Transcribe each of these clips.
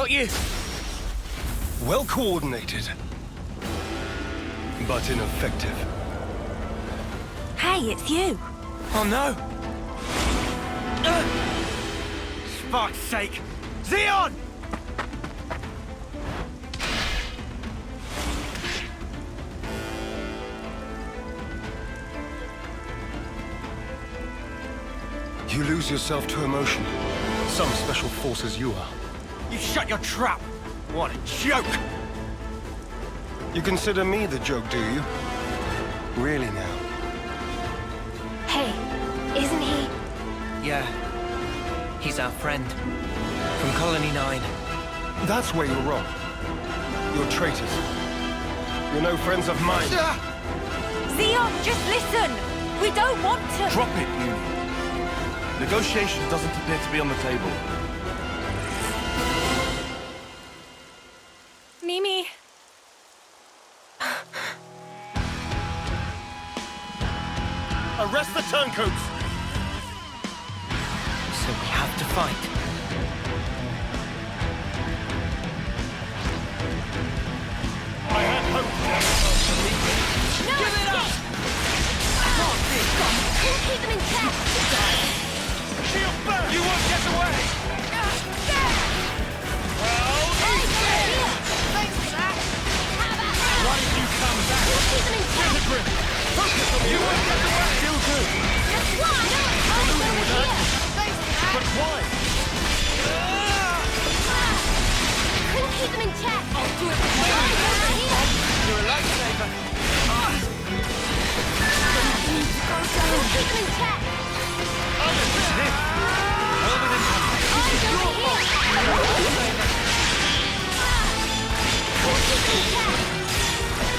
got you! Well coordinated, but ineffective. Hey, it's you. Oh no! For fuck's sake! Zeon! You lose yourself to emotion. Some special forces you are. You shut your trap! What a joke! You consider me the joke, do you? Really now? Hey, isn't he? Yeah. He's our friend. From Colony 9. That's where you're wrong. You're traitors. You're no friends of mine. Zeon, just listen! We don't want to... Drop it, Uni. Negotiation doesn't appear to be on the table. Mimi... Arrest the turncoats! So we have to fight. I had hoped No, Give it up! We'll keep them in check! Shield burn! You won't get away! Thanks for that! How about that? Why did you come back? We'll keep them in check! You won't get away! Still good! Just one! Eyes over here! Thanks for that! But why? We'll keep them in check! I'll do it with my eyes over here! You're a lifesaver. We'll keep them in check! Well within Eyes over here! We'll keep them in check!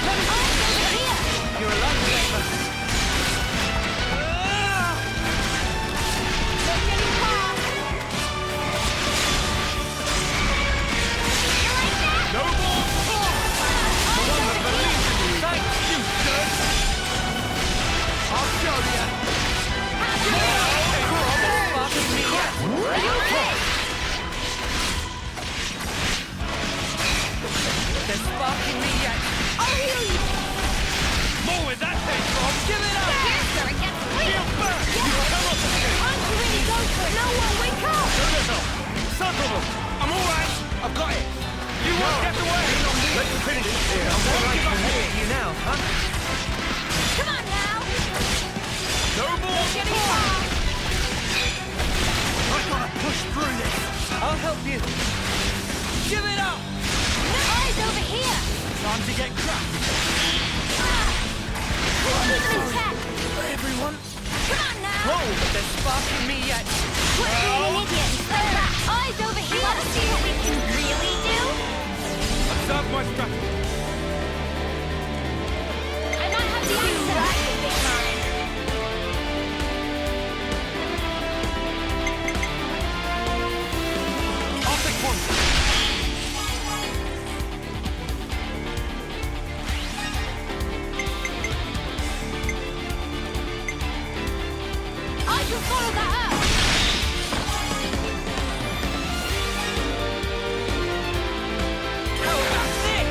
Eyes over here! You're a lifesaver. They're getting past! You like that? No more talk! Eyes over here! Thank you, sir! I'll show you! Sparking me yet! Are you okay? They're sparking me yet! I'll heal you! More where that came from! Give it up! Here, sir, it gets real! Back! Aren't you really go for it? No one, wake up! Circle them! I'm alright! I've got it! You won't get away! Let me finish it here. I'm gonna give up you now, huh? Come on now! No more Getting talk! past! I've gotta push through this! I'll help you! Give it up! Eyes over here! Time to get cracked! We'll keep them in check! Everyone! Come on now! Whoa! They're sparking me yet! Quit being an idiot! Step back! Eyes over here! Want to see what we can really do? Observe my strategy! I might have the answer! Big man! I'll take one! I can follow that up! How about this?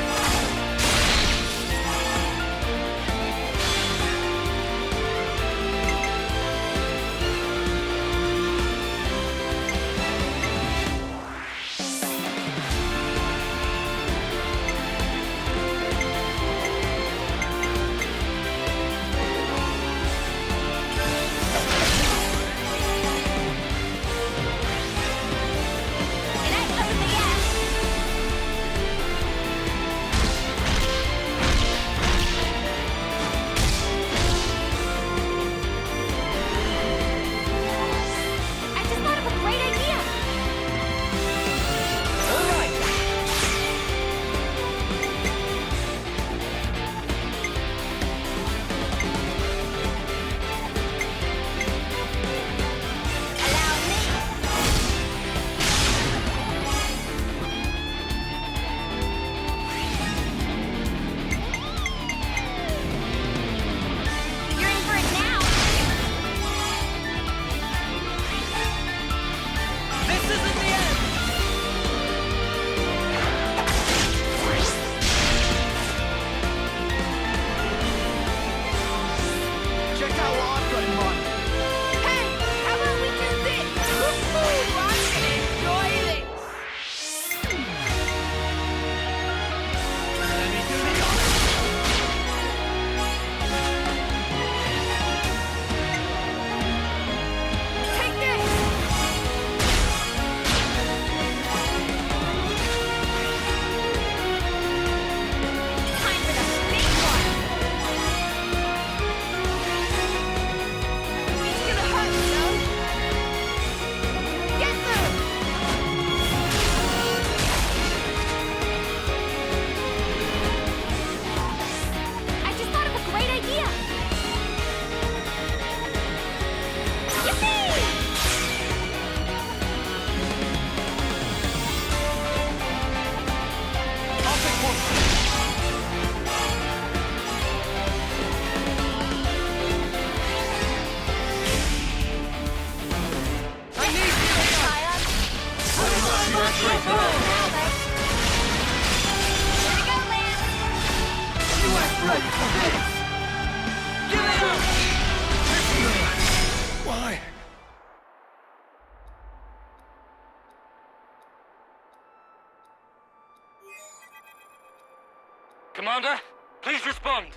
Commander, please respond.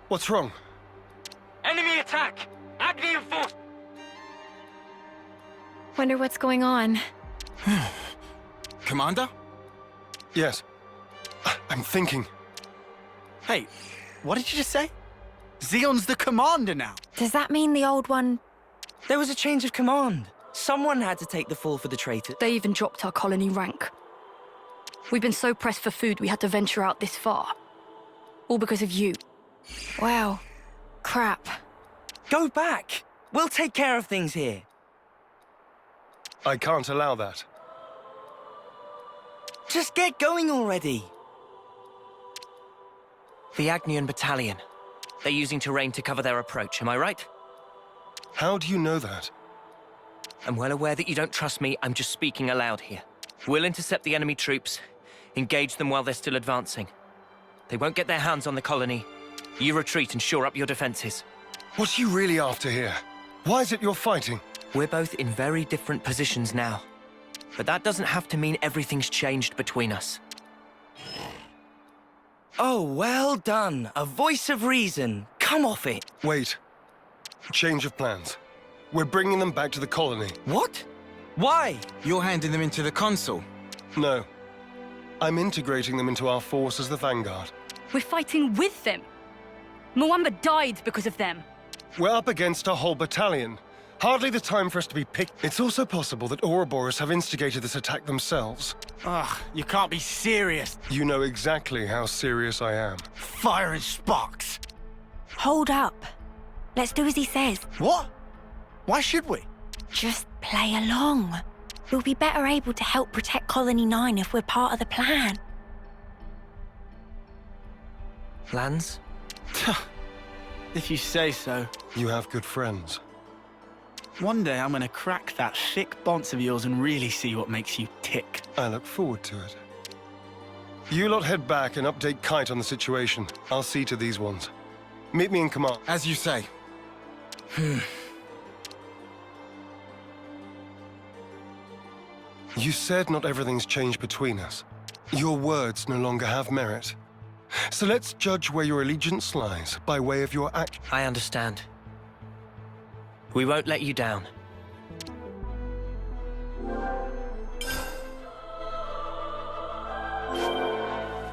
What's wrong? Enemy attack! Agni and force! Wonder what's going on. Commander? Yes. I'm thinking. Hey, what did you just say? Zeon's the commander now. Does that mean the old one... There was a change of command. Someone had to take the fall for the traitor. They even dropped our colony rank. We've been so pressed for food we had to venture out this far. All because of you. Wow. Crap. Go back. We'll take care of things here. I can't allow that. Just get going already. The Agnian battalion. They're using terrain to cover their approach, am I right? How do you know that? I'm well aware that you don't trust me, I'm just speaking aloud here. We'll intercept the enemy troops, engage them while they're still advancing. They won't get their hands on the colony. You retreat and shore up your defenses. What are you really after here? Why is it you're fighting? We're both in very different positions now. But that doesn't have to mean everything's changed between us. Oh, well done. A voice of reason. Come off it. Wait. Change of plans. We're bringing them back to the colony. What? Why? You're handing them into the consul. No. I'm integrating them into our force as the vanguard. We're fighting with them. Mwamba died because of them. We're up against a whole battalion. Hardly the time for us to be picked. It's also possible that Ouroboros have instigated this attack themselves. Ugh, you can't be serious. You know exactly how serious I am. Fire and sparks. Hold up. Let's do as he says. What? Why should we? Just play along. We'll be better able to help protect Colony 9 if we're part of the plan. Lands? If you say so. You have good friends. One day I'm gonna crack that thick bonce of yours and really see what makes you tick. I look forward to it. You lot head back and update Kite on the situation. I'll see to these ones. Meet me in command. As you say. You said not everything's changed between us. Your words no longer have merit. So let's judge where your allegiance lies by way of your act. I understand. We won't let you down.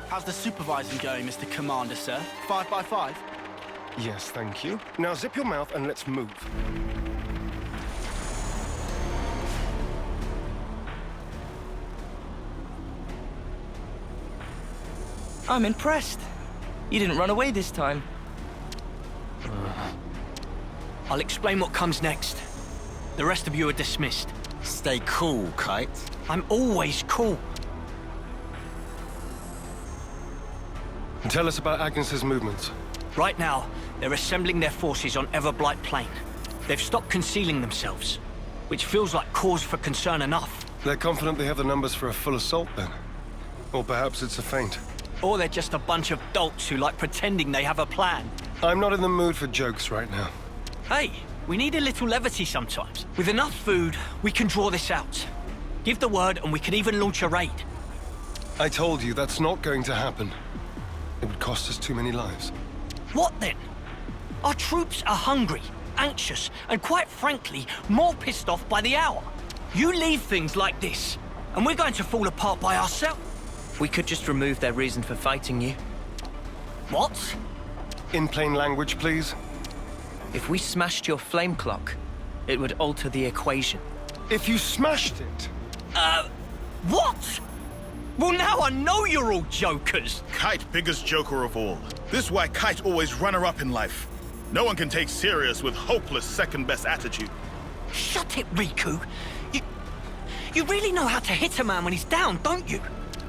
How's the supervising going, Mr. Commander, sir? 5 by 5? Yes, thank you. Now zip your mouth and let's move. I'm impressed. You didn't run away this time. I'll explain what comes next. The rest of you are dismissed. Stay cool, Kite. I'm always cool. Tell us about Agnes's movements. Right now, they're assembling their forces on Everblight Plain. They've stopped concealing themselves, which feels like cause for concern enough. They're confident they have the numbers for a full assault then. Or perhaps it's a feint. Or they're just a bunch of dolts who like pretending they have a plan. I'm not in the mood for jokes right now. Hey, we need a little levity sometimes. With enough food, we can draw this out. Give the word and we can even launch a raid. I told you that's not going to happen. It would cost us too many lives. What then? Our troops are hungry, anxious, and quite frankly, more pissed off by the hour. You leave things like this, and we're going to fall apart by ourselves. We could just remove their reason for fighting you. What? In plain language, please. If we smashed your flame clock, it would alter the equation. If you smashed it, What? Well, now I know you're all jokers. Kite, biggest joker of all. This is why Kite always runner-up in life. No one can take serious with hopeless second-best attitude. Shut it, Riku. You really know how to hit a man when he's down, don't you?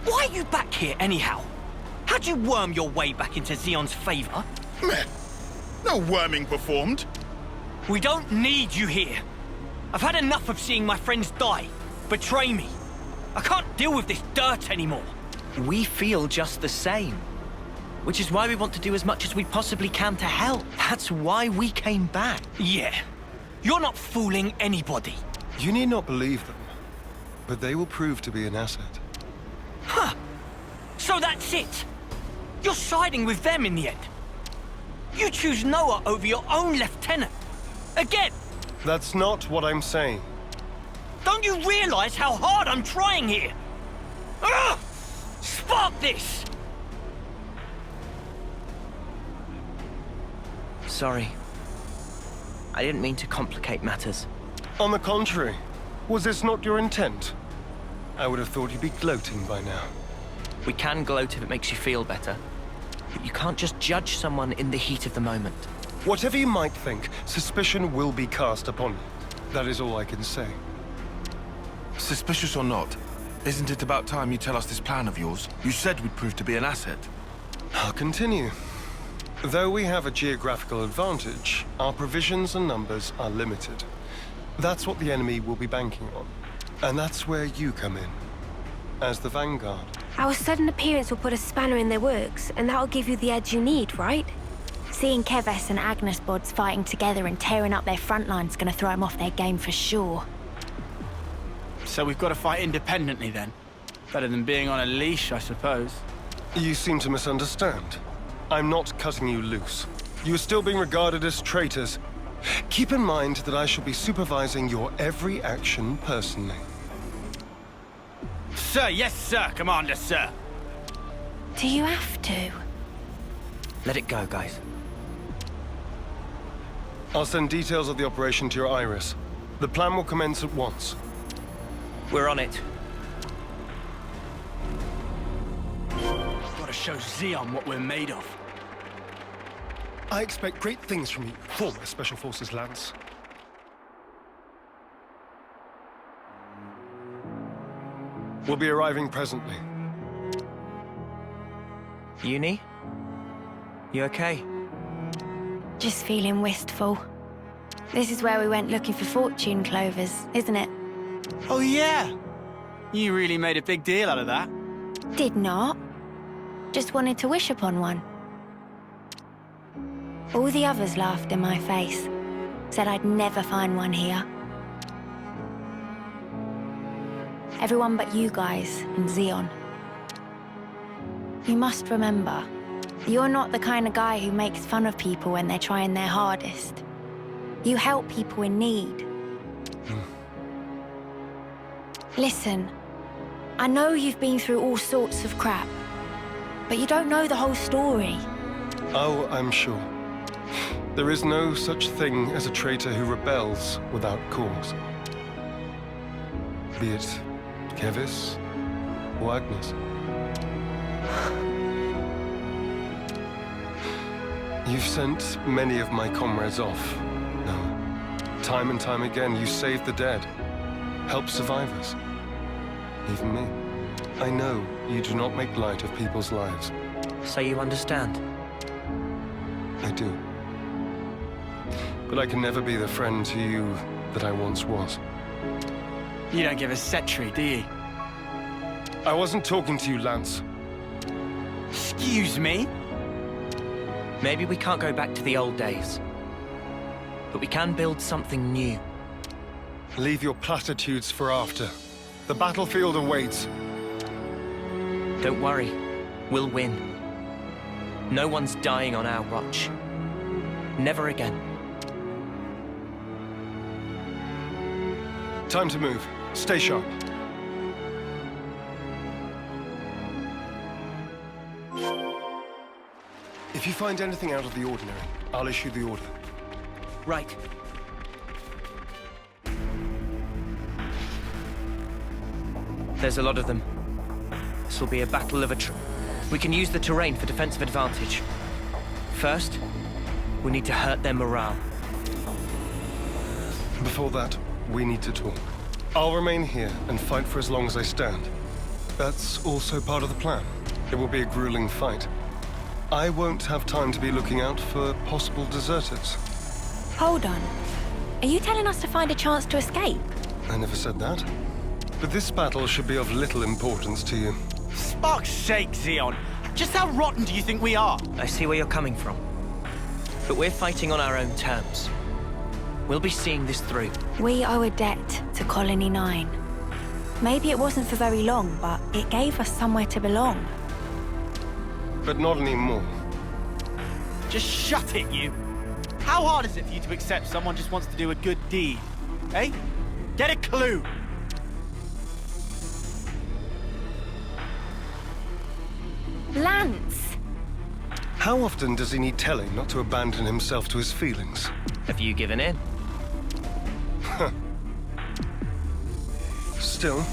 Why are you back here, anyhow? How'd you worm your way back into Zeon's favor? Meh. No worming performed. We don't need you here. I've had enough of seeing my friends die, betray me. I can't deal with this dirt anymore. We feel just the same. Which is why we want to do as much as we possibly can to help. That's why we came back. Yeah. You're not fooling anybody. you need not believe them. But they will prove to be an asset. So that's it. You're siding with them in the end. You choose Noah over your own lieutenant. Again. That's not what I'm saying. Don't you realize how hard I'm trying here? Ugh! Spark this! Sorry. I didn't mean to complicate matters. On the contrary, was this not your intent? I would have thought you'd be gloating by now. We can gloat if it makes you feel better. But you can't just judge someone in the heat of the moment. Whatever you might think, suspicion will be cast upon you. That is all I can say. Suspicious or not, isn't it about time you tell us this plan of yours? You said we'd prove to be an asset. I'll continue. Though we have a geographical advantage, our provisions and numbers are limited. That's what the enemy will be banking on. And that's where you come in, as the vanguard. Our sudden appearance will put a spanner in their works, and that'll give you the edge you need, right? Seeing Keves and Agnes bods fighting together and tearing up their front line's gonna throw them off their game for sure. So we've got to fight independently then? Better than being on a leash, I suppose. You seem to misunderstand. I'm not cutting you loose. You are still being regarded as traitors. Keep in mind that I shall be supervising your every action personally. Sir, yes, sir, Commander, sir. Do you have to? Let it go, guys. I'll send details of the operation to your iris. The plan will commence at once. We're on it. Gotta show Zeon what we're made of. I expect great things from you, former Special Forces Lance. We'll be arriving presently. Uni? You okay? Just feeling wistful. This is where we went looking for fortune clovers, isn't it? Oh, yeah! You really made a big deal out of that. Did not. Just wanted to wish upon one. All the others laughed in my face. Said I'd never find one here. Everyone but you guys and Zeon. You must remember, you're not the kind of guy who makes fun of people when they're trying their hardest. You help people in need. Listen, I know you've been through all sorts of crap, but you don't know the whole story. Oh, I'm sure. There is no such thing as a traitor who rebels without cause. Be it Keves or Agnes. You've sent many of my comrades off. No. Time and time again, you saved the dead. Helped survivors. Even me. I know you do not make light of people's lives. So you understand? I do. But I can never be the friend to you that I once was. You don't give a setry, do you? I wasn't talking to you, Lance. Excuse me? Maybe we can't go back to the old days. But we can build something new. Leave your platitudes for after. The battlefield awaits. Don't worry. We'll win. No one's dying on our watch. Never again. Time to move. Stay sharp. If you find anything out of the ordinary, I'll issue the order. Right. There's a lot of them. This will be a battle of we can use the terrain for defensive advantage. First, we need to hurt their morale. Before that, we need to talk. I'll remain here and fight for as long as I stand. That's also part of the plan. It will be a grueling fight. I won't have time to be looking out for possible deserters. Hold on. Are you telling us to find a chance to escape? I never said that. But this battle should be of little importance to you. Spark's sake, Zeon. Just how rotten do you think we are? I see where you're coming from. But we're fighting on our own terms. We'll be seeing this through. We owe a debt to Colony 9. Maybe it wasn't for very long, but it gave us somewhere to belong. but not anymore. Just shut it, you. How hard is it for you to accept someone just wants to do a good deed? Eh? Get a clue. Lance! How often does he need telling not to abandon himself to his feelings? Have you given in? Still,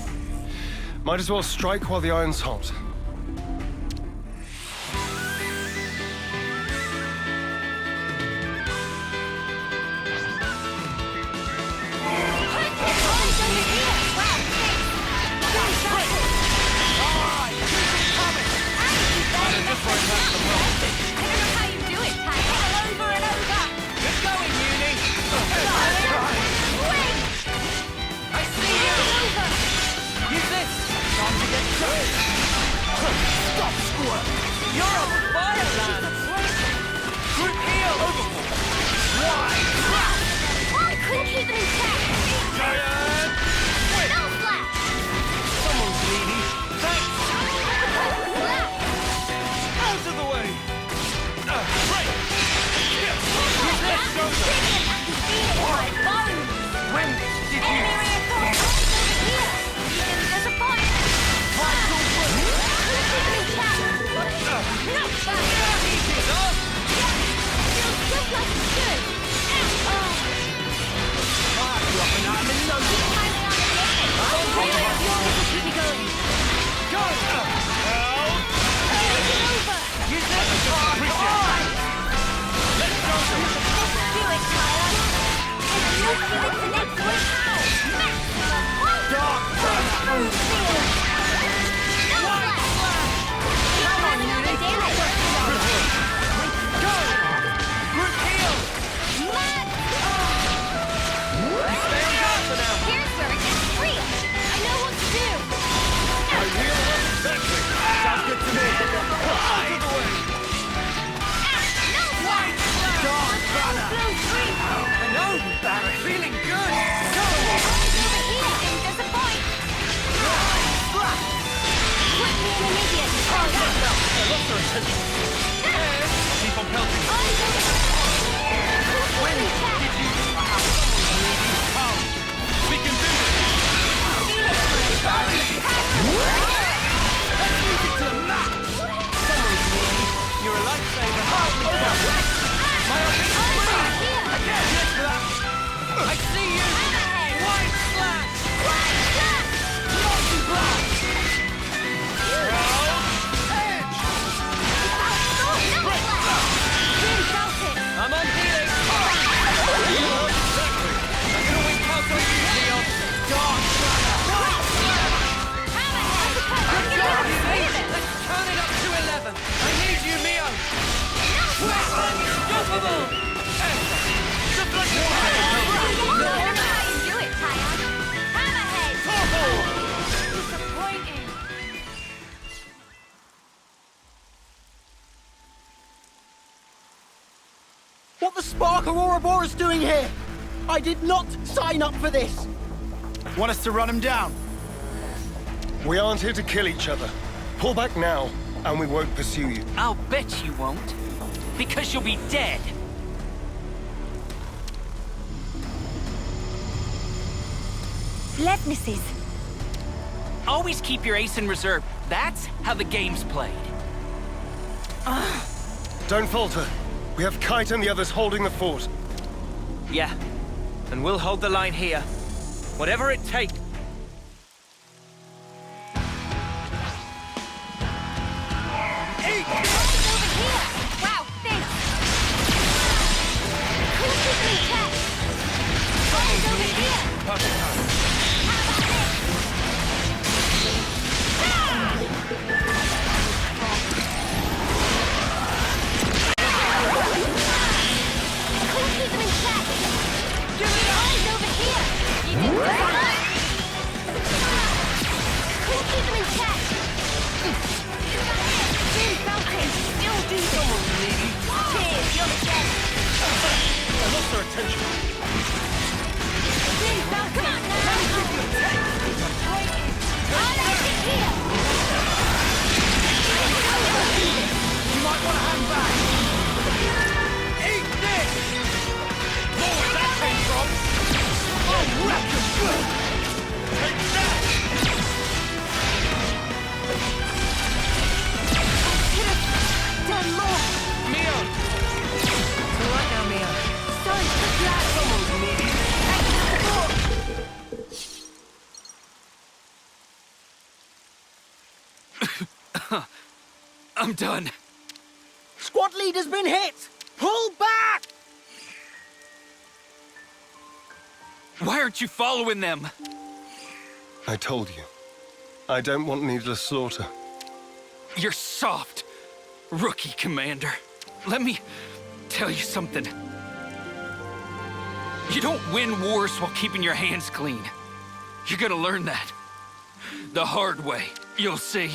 might as well strike while the iron's hot. What the spark are Ouroboros doing here? I did not sign up for this. Want us to run him down? We aren't here to kill each other. Pull back now, and we won't pursue you. I'll bet you won't. Because you'll be dead. Levnesses. Always keep your ace in reserve. That's how the game's played. Don't falter. We have Kite and the others holding the fort. Yeah, and we'll hold the line here. Whatever it takes. want to hang back? Eat this! More where that came from! Oh, reckon good! Take that! Done more. Mia! It's all right now, Mia. Sorry, the flag. Someone's needed. I'm done. Squad leader's been hit! Pull back! Why aren't you following them? I told you. I don't want needless slaughter. You're soft, rookie commander. Let me tell you something. You don't win wars while keeping your hands clean. You're gonna learn that. The hard way. You'll see.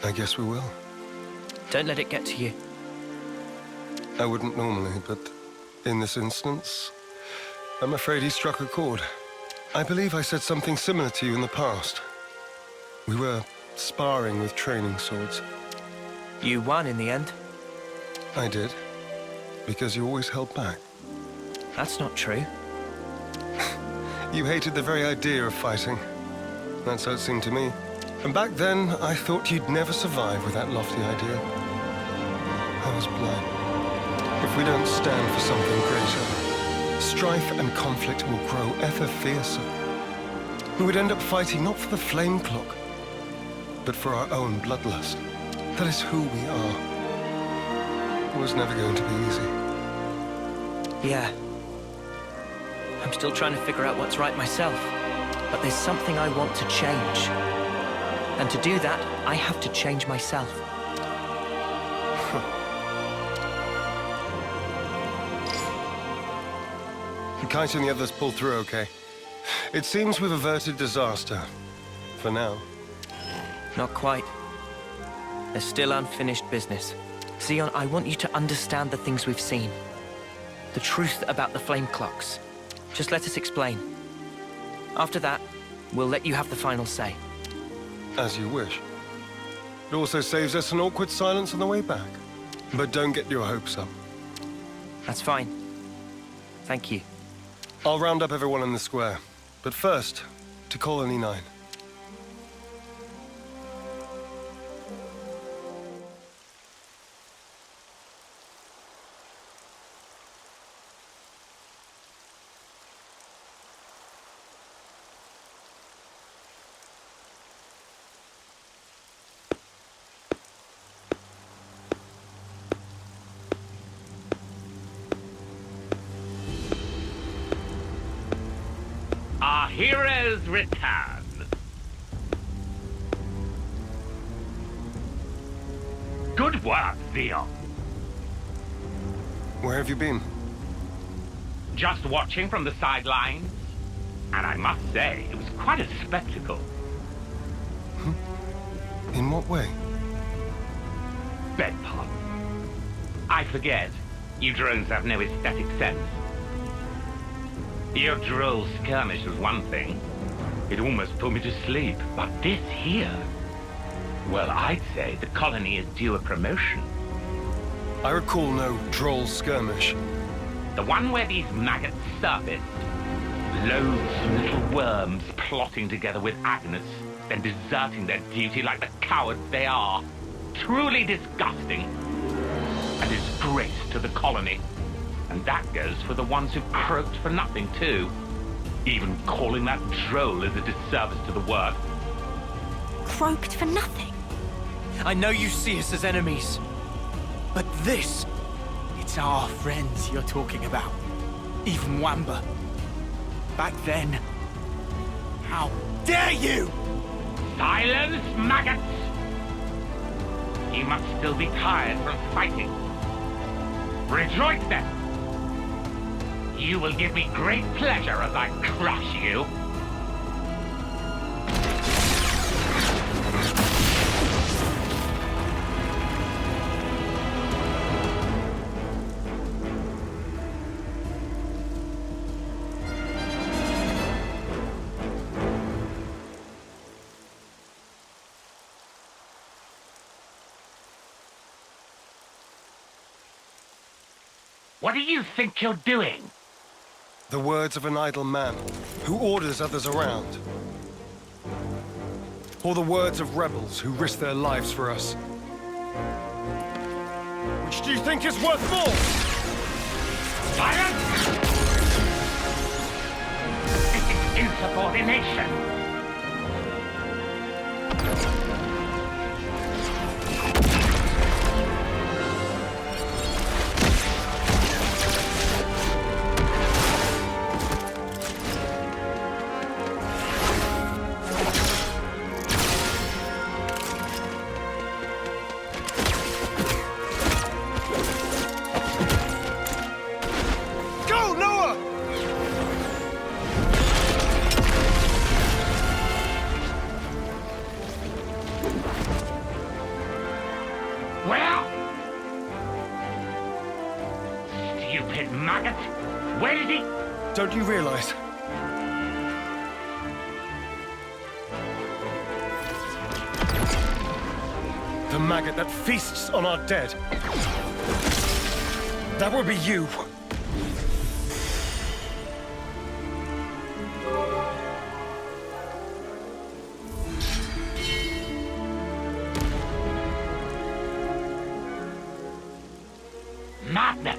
I guess we will. Don't let it get to you. I wouldn't normally, but in this instance, I'm afraid he struck a chord. I believe I said something similar to you in the past. We were sparring with training swords. You won in the end. I did, because you always held back. That's not true. You hated the very idea of fighting. That's how it seemed to me. And back then, I thought you'd never survive with that lofty idea. I was blind. If we don't stand for something greater, strife and conflict will grow ever fiercer. We would end up fighting not for the flame clock, but for our own bloodlust. That is who we are. It was never going to be easy. Yeah. I'm still trying to figure out what's right myself. But there's something I want to change. And to do that, I have to change myself. Kite and the others pulled through okay. It seems we've averted disaster. For now. Not quite. There's still unfinished business. Zeon, I want you to understand the things we've seen. The truth about the flame clocks. Just let us explain. After that, we'll let you have the final say. As you wish. It also saves us an awkward silence on the way back. But don't get your hopes up. That's fine. Thank you. I'll round up everyone in the square. But first, to Colony 9. Our heroes return. Good work, Zeon. Where have you been? Just watching from the sidelines. And I must say, it was quite a spectacle. In what way? Beg pardon. I forget. You drones have no aesthetic sense. Your droll skirmish was one thing. It almost put me to sleep. But this here... Well, I'd say the colony is due a promotion. I recall no droll skirmish. The one where these maggots surfaced. Loathsome little worms plotting together with Agnes, then deserting their duty like the cowards they are. Truly disgusting. A disgrace to the colony. And that goes for the ones who croaked for nothing, too. Even calling that droll is a disservice to the word. Croaked for nothing? I know you see us as enemies. But this... It's our friends you're talking about. Even Wamba. Back then. How dare you! Silence, maggots! You must still be tired from fighting. Rejoice then! You will give me great pleasure as I crush you. What do you think you're doing? The words of an idle man who orders others around. Or the words of rebels who risk their lives for us. Which do you think is worth more? Silence! This is insubordination. Stupid maggot! Where did he... Don't you realize? The maggot that feasts on our dead. That will be you. Madness!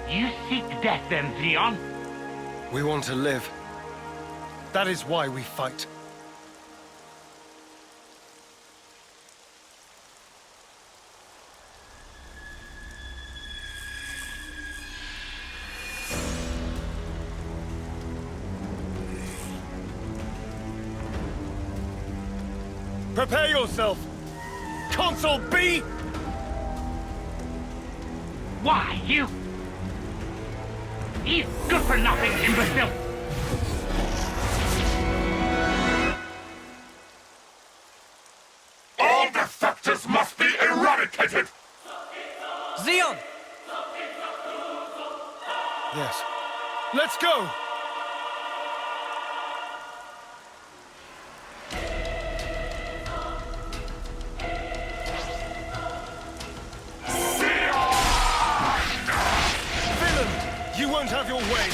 You seek death then, Zeon? We want to live. That is why we fight. Prepare yourself! Console B! Why, you... You good-for-nothing imbecile! All defectors must be eradicated! Zeon! Yes. Let's go! You won't have your way!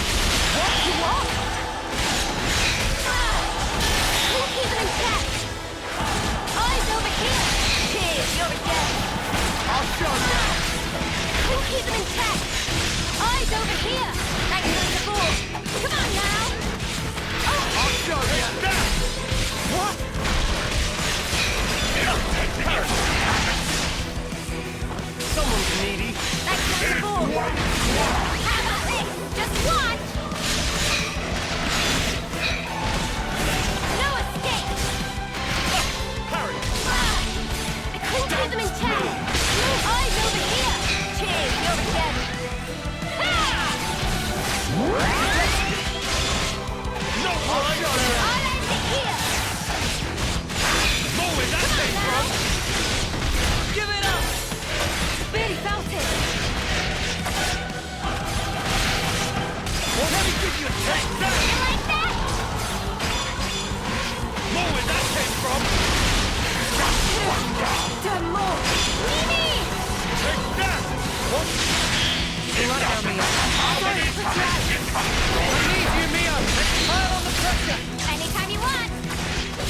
What? You what? We'll keep it in check! Eyes over here! Cheers, you're dead! I'll show you! We'll keep it in check! Eyes over here! Thanks for the support! Come on now! Oh. I'll show you! What? Someone's needy. Thanks for the support! How about this? Just watch! No escape! Harry! I couldn't keep them in check! Eyes over here! Cheers, you're dead! Not what I got! I'll end it here! More where that came from! Give it up! Really felt it! Well, let me give you a taste! You like that? More where that came from! Done more! Mimi! Take that! What? You right now, Mia. I need you, Mia! Pile on the pressure! Anytime you want!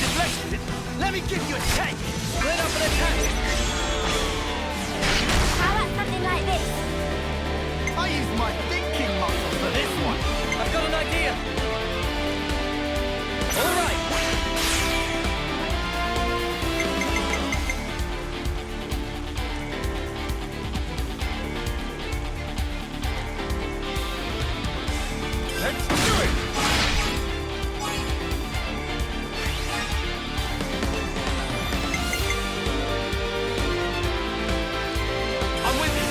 Deflected! Let me give you a take! Split up and attack! How about something like this? I used my thinking muscle for this one! I've got an idea! All right! Let's do it! I'm with you!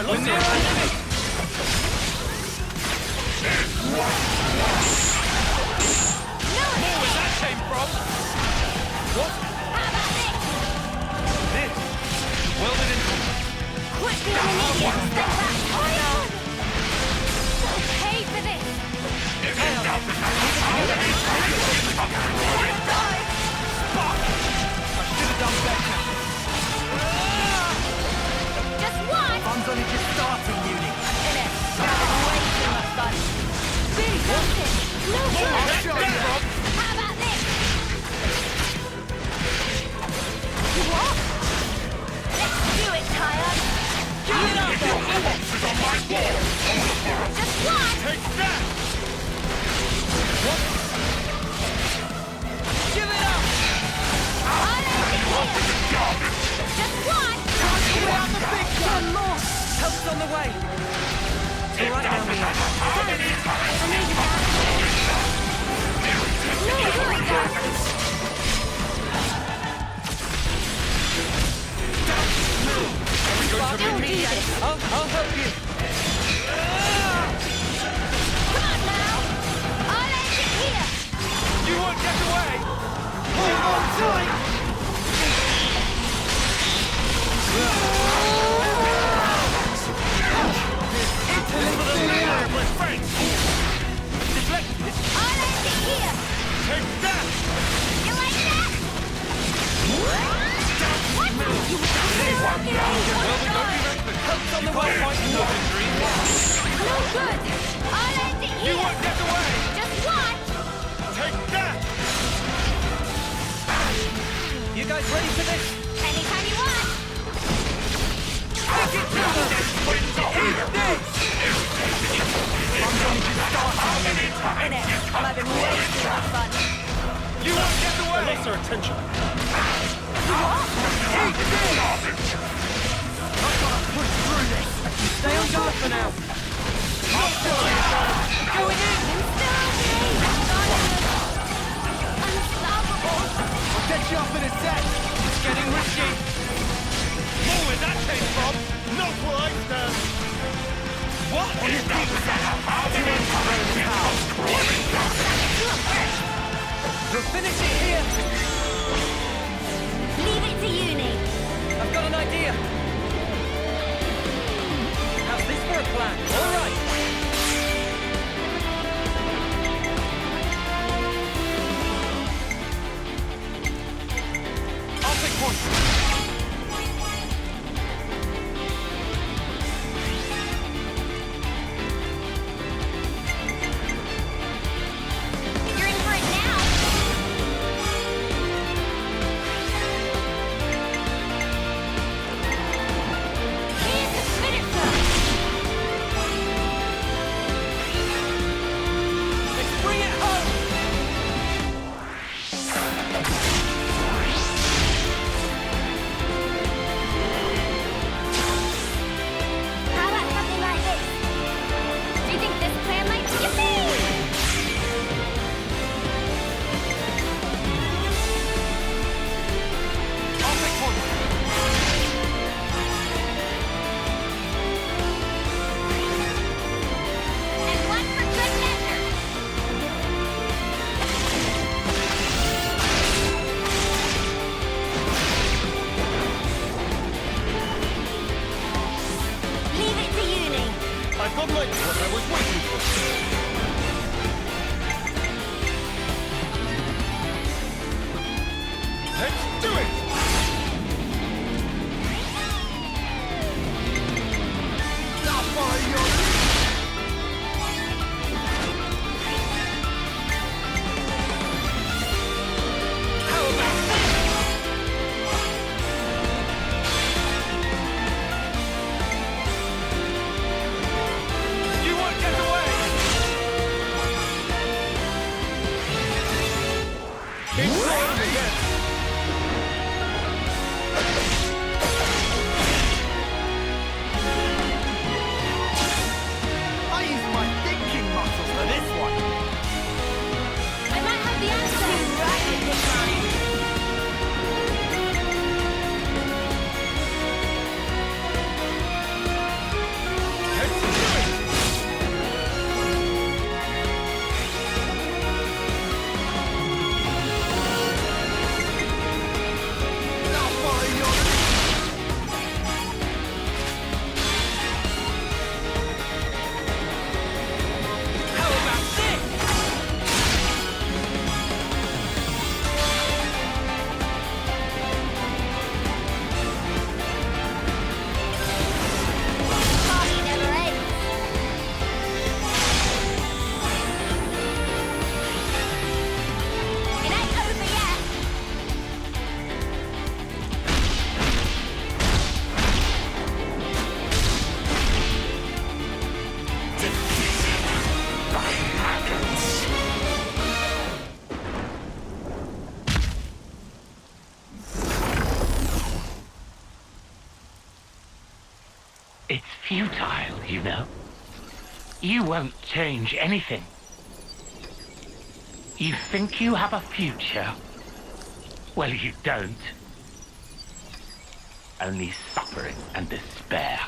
We're near our limit! More where that came from! What? How about this? This? Welded in... Quit being an idiot and step back! Ion! You'll pay for this! Keep it together! Fuck! I should have done better! Just one! Fun's only just starting, Uni. In it! Way too much fun! Big justice! No good! I'll show you, Rob! How about this? You what? Let's do it, Tyre! Give it up! Just one! Take that! What? Give it up! I'll end it here! Just one! We have the big gun! Help's on the way. It's all right now, Mia. Thanks! I needed that! No good, guys! Still do this! I'll help you. Come on now! I'll end it here! You won't get away! Hold on tight! We're friends! Deflected! I'll end it here! Take that! You like that? What? You Help's on the way! No good! I'll end it You here! won't get away! Just one! Take that! You guys ready for this? Anytime you want! Take it to them! Eat this! In it! I'm having way too much fun! You won't get away! I lost her attention. Eat this! I've got to push through this! Stay on guard for now. Going in! Unstoppable! I'll get you up in a sec! It's getting risky! More where that came from! Not where I stand! What? On your feet, We'll finish it here. Leave it to Uni! I've got an idea. How's this for a plan? All right. I'll take point! You're in for it now! Here's the spinner! Let's bring it home. How about something like this? Do you think this plan might... Yippee! I'll take point! And one for good measure! Leave it to Uni! I've got what I was waiting for. Let's do it! Now follow your How about this? You won't get away! Keep going again! It's futile, you know. You won't change anything. You think you have a future? Well, you don't. Only suffering and despair.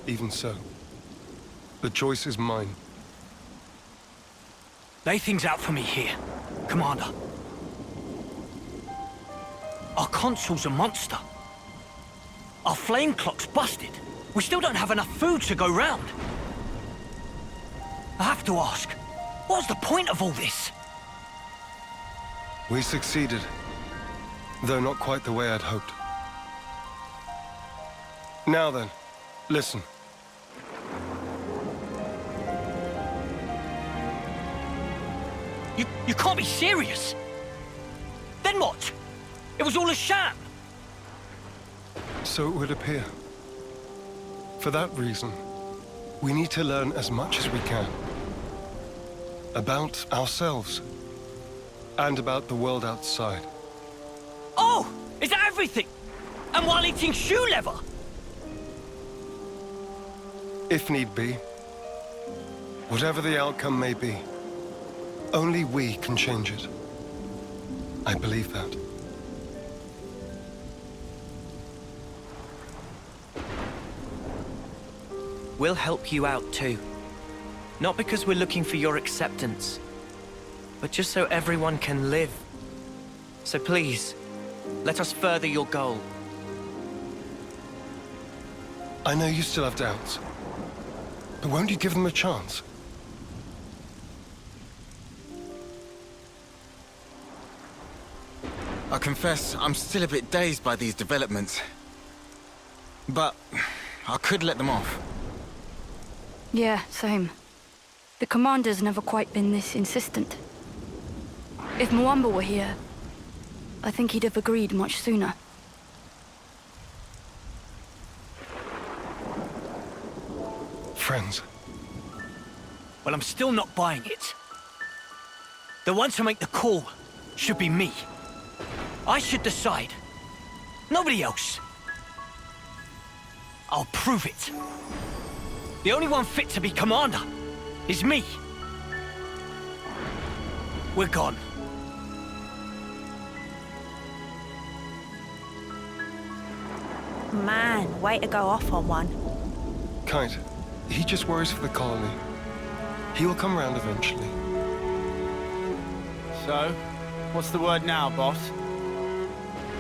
Even so, the choice is mine. Lay things out for me here, Commander. Our console's a monster. Our flame clock's busted. We still don't have enough food to go round. I have to ask, what's the point of all this? We succeeded, though not quite the way I'd hoped. Now then, listen. You can't be serious! Then what? It was all a sham! So it would appear. For that reason, we need to learn as much as we can. About ourselves. And about the world outside. Oh! Is that everything? And while eating shoe leather? If need be. Whatever the outcome may be, only we can change it. I believe that. We'll help you out too. Not because we're looking for your acceptance, but just so everyone can live. So please, let us further your goal. I know you still have doubts, but won't you give them a chance? I confess, I'm still a bit dazed by these developments. But I could let them off. Yeah, same. The commander's never quite been this insistent. If Mwamba were here, I think he'd have agreed much sooner. Friends. Well, I'm still not buying it. The one to make the call should be me. I should decide. Nobody else. I'll prove it. The only one fit to be commander is me. We're gone. Man, way to go off on one. Kite, he just worries for the colony. He will come round eventually. So, what's the word now, boss?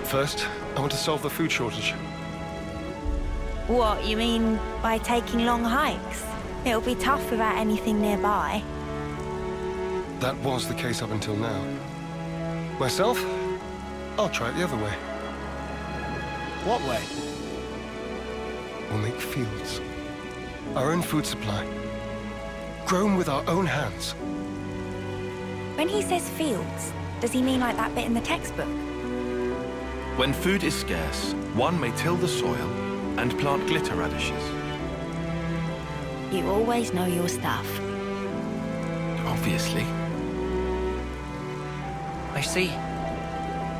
First, I want to solve the food shortage. What, you mean by taking long hikes? It'll be tough without anything nearby. That was the case up until now. Myself, I'll try it the other way. What way? We'll make fields. Our own food supply. Grown with our own hands. When he says fields, does he mean like that bit in the textbook? When food is scarce, one may till the soil and plant glitter radishes. You always know your stuff. Obviously. I see.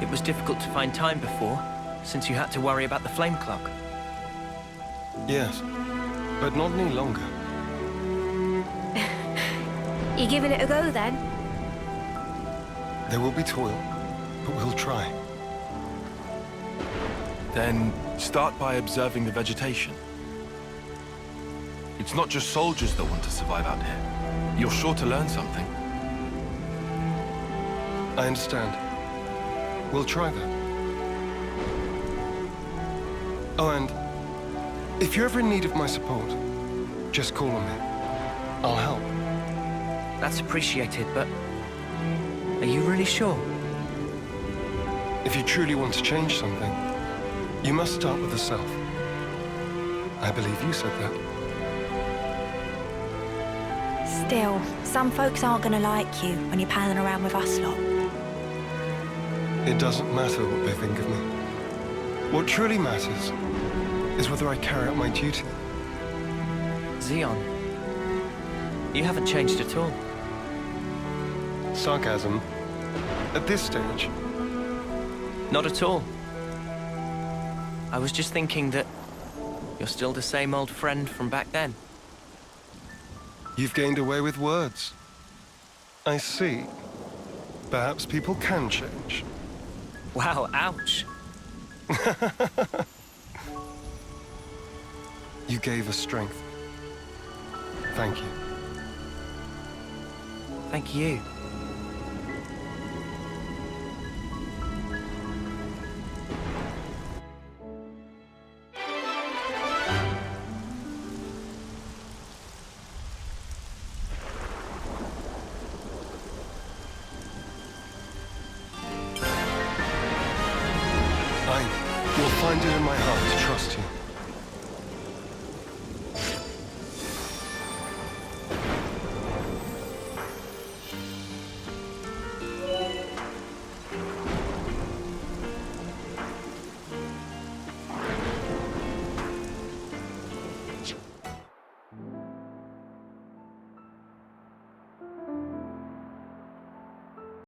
It was difficult to find time before, since you had to worry about the flame clock. Yes, but not any longer. You giving it a go then? There will be toil, but we'll try. Then start by observing the vegetation. It's not just soldiers that want to survive out here. You're sure to learn something. I understand. We'll try that. Oh, and if you're ever in need of my support, just call on me. I'll help. That's appreciated, but are you really sure? If you truly want to change something, you must start with the self. I believe you said that. Still, some folks aren't gonna like you when you're palling around with us lot. It doesn't matter what they think of me. What truly matters is whether I carry out my duty. Zeon, you haven't changed at all. Sarcasm. At this stage? Not at all. I was just thinking that you're still the same old friend from back then. You've gained away with words. I see. Perhaps people can change. Wow, ouch. You gave us strength. Thank you. Thank you. I will find you in my heart.